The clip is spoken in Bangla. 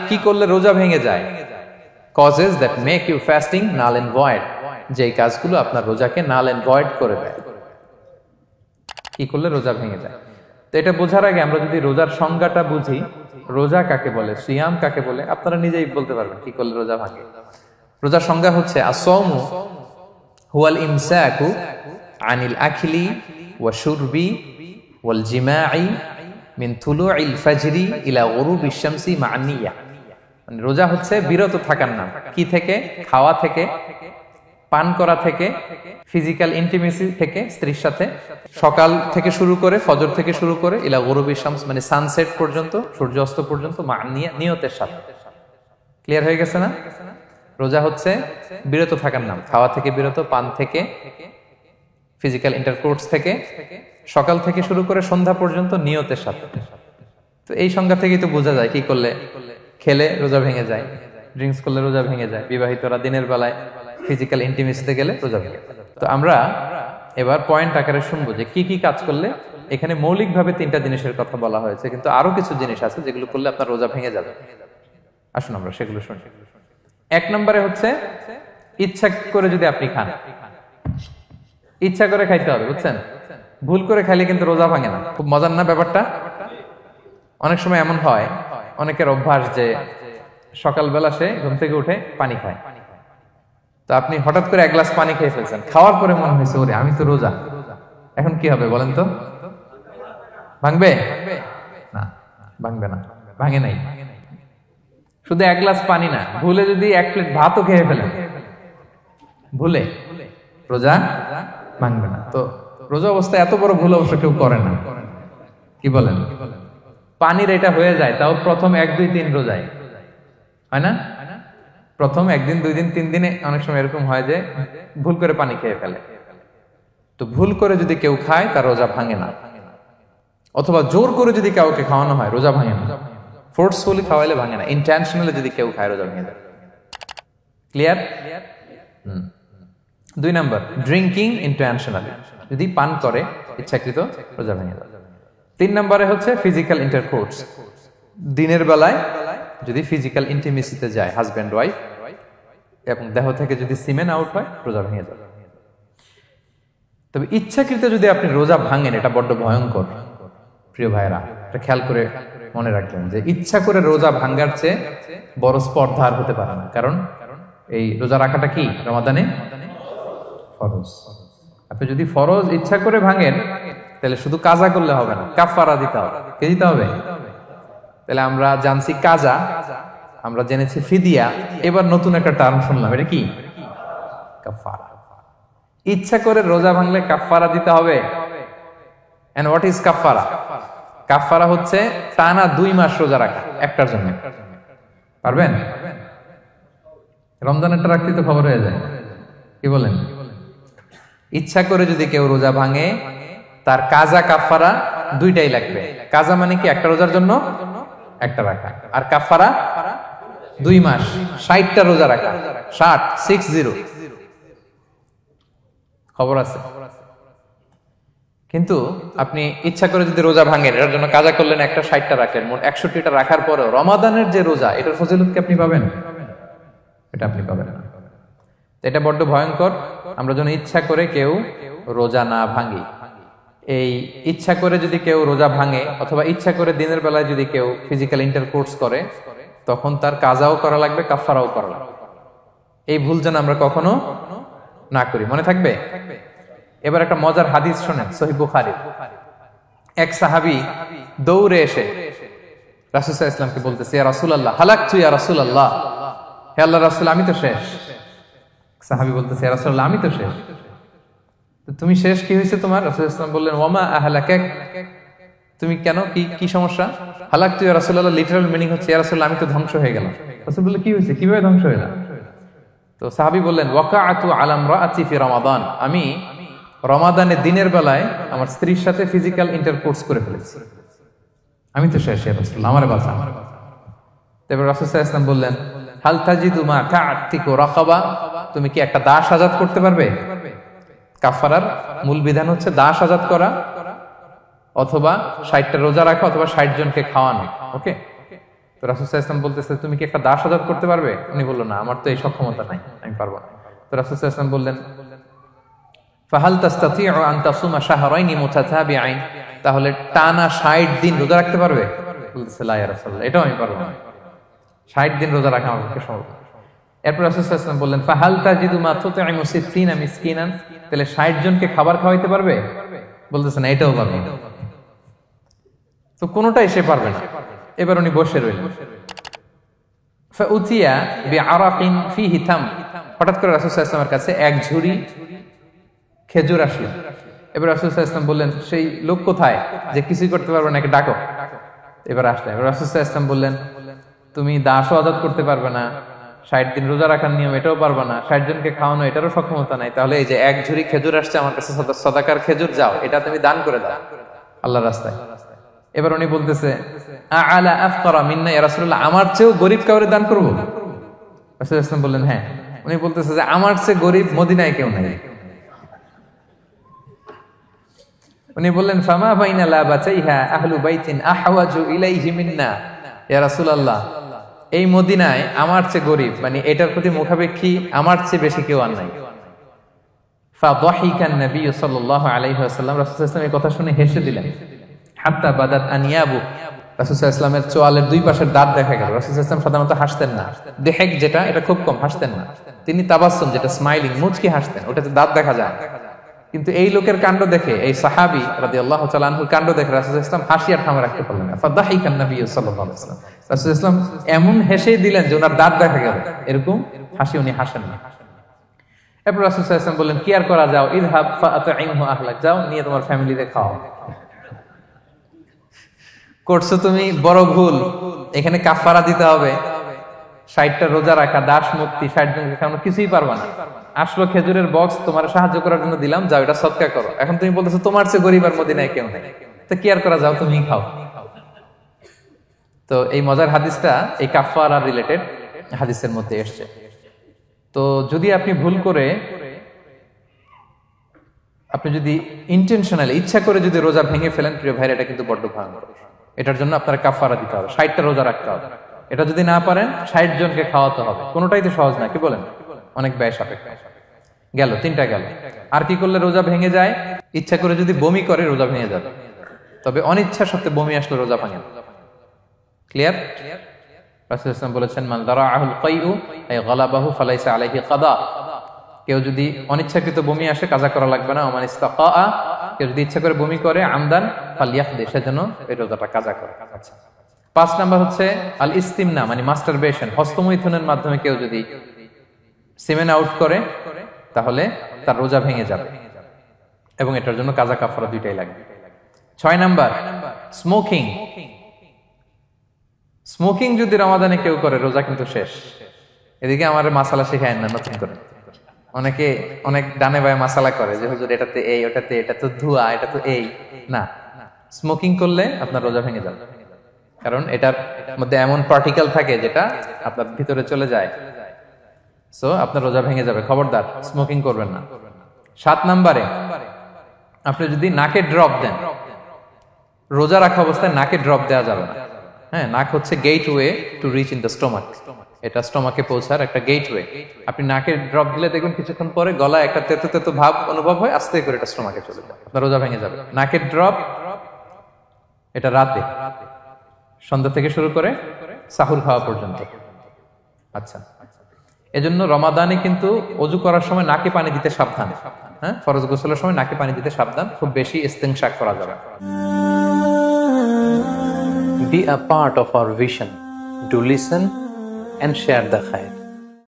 কি করলে রোজা ভেঙে যায়? Causes that make you fasting null and void, যে কাজগুলো আপনার রোজাকে null and void করে দেয়। কি করলে রোজা ভেঙে যায়? তো এটা বোঝার আগে আমরা যদি রোজার সংজ্ঞাটা বুঝি, রোজা কাকে বলে, সিয়াম কাকে বলে, আপনারা নিজেই বলতে পারবেন কি করলে রোজা ভাঙে। রোজার সংজ্ঞা হচ্ছে আসওমু হুয়াল ইমসাকু আনিল আখলি ওয়া শুরবি ওয়াল জিমাই মিন তুলুইল ফাজরি ইলা গুরুবিশ শামসি মা'আন নিয়্যাহ। মানে রোজা হচ্ছে বিরত থাকার নাম। কি থেকে? খাওয়া থেকে, পান করা থেকে, ফিজিক্যাল ইন্টিমেসি থেকে স্ত্রীর সাথে, সকাল থেকে শুরু করে, ফজর থেকে শুরু করে ইলা গুরুবিশ শামস মানে সানসেট পর্যন্ত, সূর্যাস্ত পর্যন্ত মা'আন নিয়তের সাথে। ক্লিয়ার হয়ে গেছে না? রোজা হচ্ছে বিরত থাকার নাম। খাওয়া থেকে বিরত, পান থেকে, ফিজিক্যাল ইন্টারকোর্স থেকে, সকাল থেকে শুরু করে সন্ধ্যা পর্যন্ত নিয়তের সাথে। তো এই সংজ্ঞা থেকেই তো বোঝা যায় কি করলে, খেলে রোজা ভেঙে যায়, ড্রিঙ্কস করলে রোজা ভেঙে যায়, বিবাহিতরা দিনের বেলায় ফিজিক্যাল ইন্টিমেসিতে গেলে রোজা ভেঙে যায়। তো আমরা এবার পয়েন্ট আকারে শুনবো যে কি কি কাজ করলে। এখানে মৌলিকভাবে 3টা জিনিসের কথা বলা হয়েছে, কিন্তু আরো কিছু জিনিস আছে যেগুলো করলে আপনার রোজা ভেঙে যাবে। আসুন আমরা সেগুলো শুনি। 1 নম্বরে হচ্ছে ইচ্ছা করে যদি আপনি খান, ইচ্ছা করে খাইতে হবে, বুঝছেন? ভুল করে খাইলে কিন্তু রোজা ভাঙে না। খুব মজার না ব্যাপারটা? অনেক সময় এমন হয়, অনেকের অভ্যাস যে সকালবেলা সে ঘুম থেকে উঠে পানি খায়। তো আপনি হঠাৎ করে 1 গ্লাস পানি খেয়ে ফেলছেন, খাওয়ার পরে মনে হয়েছে ওরে আমি তো রোজা, এখন কি হবে বলেন তো? ভাঙবে না? ভাঙবে না, ভাঙে নাই। শুধু 1 গ্লাস পানি না, ভুলে যদি 1 প্লেট ভাতও খেয়ে ফেলেন, ভুলে, রোজা ভাঙবে না। তো রোজা অবস্থায় এত বড় ভুল অবশ্য কেউ করে না, কি বলেন? পানির এটা হয়ে যায়, তাও প্রথম 1, 2, 3 রোজায় হয় না? প্রথম 1 দিন, 2 দিন, 3 দিনে অনেক সময় এরকম হয় যে ভুল করে পানি খেয়ে ফেলে। তো ভুল করে যদি কেউ খায় তার রোজা ভাঙে না। অথবা জোর করে যদি কাউকে খাওয়ানো হয় রোজা ভাঙে না। ফোর্সফুলি খাওয়াইলে ভাঙে না, ইন্টেনশনালি যদি কেউ খায় রোজা ভেঙে যায়। ক্লিয়ার? 2 নাম্বার, ড্রিঙ্কিং ইন্টেনশনালি, যদি পান করে ইচ্ছাকৃত, রোজা ভেঙে যায়। 3 নম্বরে হচ্ছে ফিজিক্যাল ইন্টারকোর্স, দিনের বেলায় যদি ফিজিক্যাল ইন্টিমেসিতে যায় হাজব্যান্ড ওয়াইফ এবং দেহ থেকে যদি সিমেন আউট হয় রোজা ভেঙে যায়। তবে ইচ্ছাকৃত যদি আপনি রোজা ভাঙেন, এটা বড্ড ভয়ঙ্কর প্রিয় ভাইরা। এটা খেয়াল করে মনে রাখবেন যে ইচ্ছা করে রোজা ভাঙার চেয়ে বড় স্পর্ধা আর হতে পারে না। কারণ এই রোজা রাখাটা কি রমাদানে ফরজ। আপনি যদি ফরজ ইচ্ছা করে ভাঙেন তাহলে শুধু কাজা করলে হবে না, কাফারা দিতে হবে। কে দিতে হবে? তাহলে আমরা জানছি কাজা, আমরা জেনেছি ফিদিয়া, এবার নতুন একটা টার্ম শুনলাম, এটা কি? কাফারা। ইচ্ছা করে রোজা ভাঙলে কাফারা দিতে হবে। এন্ড হোয়াট ইজ কাফারা? কাফারা হচ্ছে টানা 2 মাস রোজা রাখা একটার জন্য। পারবেন? রমজানেরটা রাখতে তো খবর হয়ে যায়, কি বলেন? ইচ্ছা করে যদি কেউ রোজা ভাঙে তার কাজা কাফারা 2টাই লাগবে। কাজা মানে কি? একটা রোজার জন্য একটা রাখা, আর কাফারা 2 মাস 60টা রোজা রাখা। 60 খবর আছে। কিন্তু আপনি ইচ্ছা করে যদি রোজা ভাঙেন, এটার জন্য কাজা করলেন, একটা 60টা রাখলেন, মোট 61টা রাখার পরেও রমাদানের যে রোজা, এটার ফজিলত কি আপনি পাবেন? এটা আপনি পাবেন না। এটা বড্ড ভয়ঙ্কর। আমরা যেন ইচ্ছা করে কেউ রোজা না ভাঙি। এই ইচ্ছা করে যদি কেউ রোজা ভাঙে অথবা ইচ্ছা করে দিনের বেলায় যদি কেউ ফিজিক্যাল ইন্টারকোর্স করে, তখন তার কাজাও করা লাগবে, কাফারাও করা লাগবে। এই ভুল যেন আমরা কখনো না করি, মনে থাকবে। এবার একটা মজার হাদিস শোনেন, সহিহ বুখারী। এক সাহাবী দৌড়ে এসে রাসূল সাল্লাল্লাহু আলাইহি ওয়াসাল্লামকে বলতেছে, ইয়া রাসূলুল্লাহ হালাকতু ইয়া রাসূলুল্লাহ, হে আল্লাহর রাসূল আমি তো শেষ। সাহাবী বলতেছে, ইয়া রাসূলুল্লাহ আমি তো শেষ। তো তুমি শেষ, কি হয়েছে তোমার? রাসূল সাল্লাল্লাহু আলাইহি ওয়াসাল্লাম বললেন, ওয়ামা আহলাকাক, তুমি কেন, কি সমস্যা? হালাকতু ইয়া রাসূলুল্লাহ লিটারাল মিনিং হচ্ছে, ইয়া রাসূলুল্লাহ আমি তো ধ্বংস হয়ে গেলাম। রাসূল বললেন, কি হয়েছে, কিভাবে ধ্বংস হইলা? তো সাহাবী বললেন, ওয়াকাআতু আলা ইমরাআতি ফি রমাদান, আমি রমাদানের দিনের বেলায় আমার স্ত্রীর সাথে ফিজিক্যাল ইন্টারকোর্স করে ফেলেছি, আমি তো শেষ, ইয়া রাসূলুল্লাহ আমারে বাঁচান। তারপর রাসূল সাল্লাল্লাহু আলাইহি ওয়াসাল্লাম বললেন, হাল তাজিদু মা কা'তিকু রাকাবা, তুমি কি একটা দাস আজাদ করতে পারবে? কাফারার মূল বিধান হচ্ছে দাস আজাদ করা অথবা 60টা রোজা রাখা অথবা 60 জনকে খাওয়ানো। ওকে, তো রাসূল সাল্লাল্লাহু আলাইহি ওয়াসাল্লাম বলতেছে তুমি কি একটা দাস আজাদ করতে পারবে? উনি বলল না, আমার তো এই সক্ষমতা নাই, আমি পারবো না। তো রাসূল সাল্লাল্লাহু আলাইহি ওয়াসাল্লাম বললেন ফাহাল তাস্তাতিউ আন তাসুমা শাহরাইনি মুতাতাবিআইন, তাহলে টানা 60 দিন রোজা রাখতে পারবে? বলতেছে লা ইয়া রাসূলুল্লাহ, এটাও আমি পারবো না, 60 দিন রোজা রাখা আমার পক্ষে সম্ভব না। এরপর রাসূল সাল্লাল্লাহু আলাইহি ওয়াসাল্লাম বললেন ফাহাল তাজিদু মা তুতঈমু 60 মিসকিনান, তাহলে 60 জনকে খাবার খাওয়াইতে পারবে? বলতেছে না, এটাও পারবো না। তো কোনোটাই সে পারবে না। এবার উনি বসে রইলেন। ফাউতিয়া বিআরাকিন ফিহি তাম, হঠাৎ করে রাসূল সাল্লাল্লাহু আলাইহি ওয়াসাল্লামের কাছে এক ঝুড়ি খেজুর আসলো। এবার রাসূল সাল্লাল্লাহু আলাইহি ওয়াসাল্লাম বললেন সেই লোক কোথায় যে কিছুই করতে পারবে না, ডাকো। এবার আসলে এবার রাসূল সাল্লাল্লাহু আলাইহি ওয়াসাল্লাম বললেন তুমি দাসও আজাদ করতে পারবে না, 60 দিন রোজা রাখার নিয়ম এটাও পারবে না, 60 জনকে খাওয়ানো এটারও সক্ষমতা নাই, তাহলে এই যে এক ঝুড়ি খেজুর আসছে আমার কাছে সাদাকার খেজুর, যাও এটা তুমি দান করে দাও আল্লাহর রাস্তায়। এবার উনি বলতেছে আলা আফকারা মিন্না ইয়া রাসূলুল্লাহ, আমার চেয়েও গরীব কাউরে দান করব? রাসূল সাল্লাল্লাহু আলাইহি ওয়াসাল্লাম বললেন হ্যাঁ। উনি বলতেছে যে আমার চেয়ে গরীব মদিনায় কেউ নাই। উনি বললেন ফামা বাইনা লাবাতাইহা আহলু বাইতিন আহওয়াজু ইলাইহি মিন্না ইয়া রাসূলুল্লাহ, এই মদিনায় আমার চেয়ে গরীব, মানে এটার প্রতি মুখাপেক্ষী আমার চেয়ে বেশি কেউ আর নাই। ফাদাহিকান নবী সাল্লাল্লাহু আলাইহি ওয়াসাল্লাম, রাসূল সাল্লাল্লাহু আলাইহি ওয়াসাল্লাম এই কথা শুনে হেসে দিলেন। হাত্তা বাদাত আনিয়াবু, রাসূল সাল্লাল্লাহু আলাইহি ওয়াসাল্লামের চোয়ালের দুই পাশের দাঁত দেখা গেল। রাসূল সাল্লাল্লাহু আলাইহি ওয়াসাল্লাম সাধারণত হাসতেন না, দেহেক যেটা এটা খুব কম হাসতেন না, তিনি তাবাসসুম যেটা স্মাইলিং মুচকি হাসতেন, ওটাতে দাঁত দেখা যায়। কিন্তু এই লোকের কাণ্ড দেখে, এই সাহাবী রাদিয়াল্লাহু তাআলা আনহুর কাণ্ড দেখে রাসূল সাল্লাল্লাহু আলাইহি ওয়াসাল্লাম হাসি আর থামা রাখতে পারলেন না। ফাদাহিকান নবী সাল্লাল্লাহু আলাইহি ওয়াসাল্লাম, রাসূল সাল্লাল্লাহু আলাইহি ওয়াসাল্লাম এমন হেসেই দিলেন যে ওনার দাঁত দেখা গেল, এরকম হাসি উনি হাসেন না। এরপর রাসূল সাল্লাল্লাহু আলাইহি ওয়াসাল্লাম বললেন কি আর করা, যাও ইযহাব ফাআতঈমহু আহলাক, যাও নিয়ে তোমার ফ্যামিলিতে খাও। করছো তুমি বড় ভুল, এখানে কাফারা দিতে হবে, 60টা রোজা রাখা, দাস মুক্তি, 60 জনকে খাওয়ানো, কিছুই পারবা না। আসলো খেজুরের বক্স, তোমার সাহায্য করার জন্য দিলাম, যাও এটা সদকা করো। এখন তুমি বলতেছো তোমার চেয়ে গরীব আর মদিনায় কেউ নেই, তো কি আর করা, যাও তুমি খাও। তো এই মজার হাদিসটা এই কাফারা রিলেটেড হাদিসের মধ্যে এসছে। তো যদি আপনি ভুল করে, আপনি যদি ইন্টেনশনালি ইচ্ছা করে যদি রোজা ভেঙে ফেলেন, প্রিয় ভাইরা, এটা কিন্তু বড্ড ভয়ঙ্কর। এটার জন্য আপনার কাফারা দিতে হবে, 60টা রোজা রাখতে হবে। এটা যদি না পারেন 60 জনকে খাওয়াতে হবে। কোনোটাই তো সহজ না, কি বলেন? অনেক ব্যয় সাপেক্ষ। গেল 3টা গেল। আর কি করলে রোজা ভেঙে যায়? ইচ্ছা করে যদি বমি করে রোজা ভেঙে যাবে, তবে অনিচ্ছা সত্ত্বে বমি আসলে রোজা ভাঙে। ক্লিয়ার? রাসূল সাল্লাল্লাহু আলাইহি ওয়াসাল্লাম বলেছেন মান দারাআহুল কাইউ আই গালাবাহু ফালাইসা আলাইহি কাদা, কেউ যদি অনিচ্ছাকৃত বমি আসে কাজা করা লাগবে না। ওমান ইস্তাকা, কেউ যদি ইচ্ছা করে বমি করে আমদান ফালিয়াখদি, সেজন্য এই রোজাটা কাজা করে। আচ্ছা, 5 নাম্বার হচ্ছে আল ইস্তিমনা, মানে মাস্টারবেশন, হস্তমৈথুনের মাধ্যমে কেউ যদি সিমেন আউট করে তাহলে তার রোজা ভেঙে যাবে, এবং এটার জন্য কাজা কাফারা দুইটাই লাগবে। 6 নাম্বার স্মোকিং। স্মোকিং যদি রমাদানে কেউ করে রোজা কিন্তু শেষ। এদিকে আমার মাসালা শেখায় না নতুন করে, অনেকে অনেক ডানে বায়ে মাসালা করে যে হুজুর এটাতে এই, ওটাতে এটা তো ধোঁয়া, এটা তো এই না। স্মোকিং করলে আপনার রোজা ভেঙে যাবে, কারণ এটার মধ্যে এমন পার্টিকেল থাকে যেটা আপনার ভিতরে চলে যায়, সো আপনার রোজা ভেঙে যাবে। খবরদার স্মোকিং করবেন না। 7 নাম্বারে আপনি যদি নাকে ড্রপ দেন, রোজা রাখা অবস্থায় নাকে ড্রপ দেওয়া যাবে না। হ্যাঁ, নাক হচ্ছে gateway to reach in the stomach, এটা স্টোমাকে পৌঁছার একটা গেটওয়ে। আপনি নাকে ড্রপ দিলে দেখবেন কিছুক্ষণ পরে গলায় একটা তেতো তেতো ভাব অনুভব হয়, আস্তে করে এটা স্টোমাকে চলে যায়, আপনার রোজা ভেঙে যাবে। নাকের ড্রপ এটা রাতে, সন্ধ্যা থেকে শুরু করে সাহুর খাওয়া পর্যন্ত। আচ্ছা, এজন্য রমাদানে কিন্তু ওযু করার সময় নাকে পানি দিতে সাবধান। হ্যাঁ, ফরজ গোসলের সময় নাকে পানি দিতে সাবধান, খুব বেশি ইস্তেনশাক করা যাবে। Be a part of our vision. Do listen and share the khair.